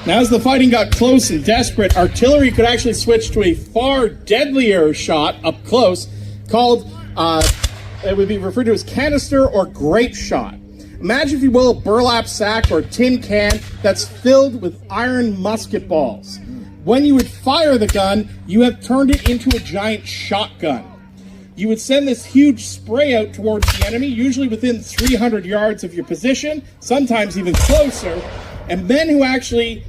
Now, as the fighting got close and desperate, artillery could actually switch to a far deadlier shot up close called, it would be referred to as canister or grape shot. Imagine, if you will, a burlap sack or a tin can that's filled with iron musket balls. When you would fire the gun, you have turned it into a giant shotgun. You would send this huge spray out towards the enemy, usually within 300 yards of your position, sometimes even closer. And men who actually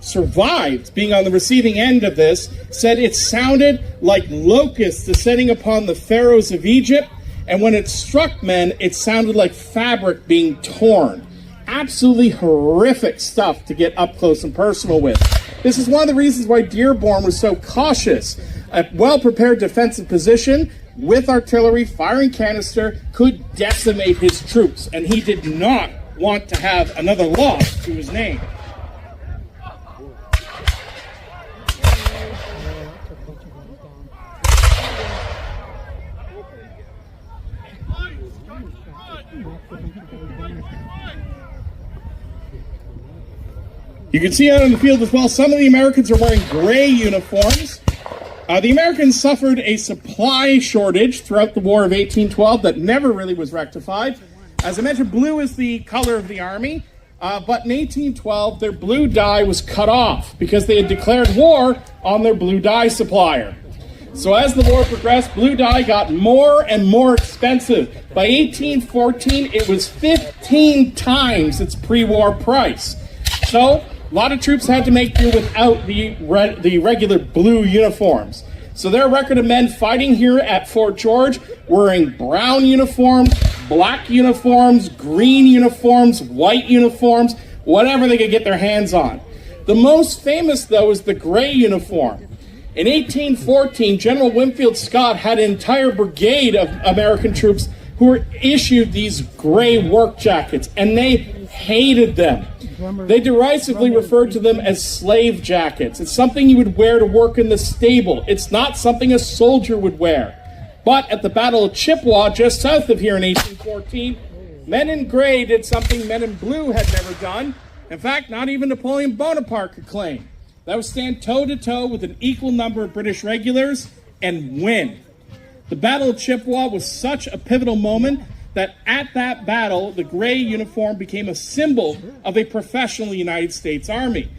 survived being on the receiving end of this said it sounded like locusts descending upon the pharaohs of Egypt, and when it struck men, it sounded like fabric being torn. Absolutely horrific stuff to get up close and personal with. This is one of the reasons why Dearborn was so cautious. A well-prepared defensive position with artillery firing canister could decimate his troops, and he did not want to have another loss to his name. You can see out on the field as well, some of the Americans are wearing gray uniforms. The Americans suffered a supply shortage throughout the War of 1812 that never really was rectified. As I mentioned, blue is the color of the army, but in 1812, their blue dye was cut off because they had declared war on their blue dye supplier. So as the war progressed, blue dye got more and more expensive. By 1814, it was 15 times its pre-war price. So a lot of troops had to make do without the regular blue uniforms. So there are a record of men fighting here at Fort George wearing brown uniforms, black uniforms, green uniforms, white uniforms, whatever they could get their hands on. The most famous, though, is the gray uniform. In 1814, General Winfield Scott had an entire brigade of American troops who were issued these gray work jackets, and they hated them. They derisively referred to them as slave jackets. It's something you would wear to work in the stable. It's not something a soldier would wear. But at the Battle of Chippewa, just south of here in 1814, men in gray did something men in blue had never done. In fact, not even Napoleon Bonaparte could claim. That was stand toe-to-toe with an equal number of British regulars and win. The Battle of Chippewa was such a pivotal moment that at that battle, the gray uniform became a symbol of a professional United States Army.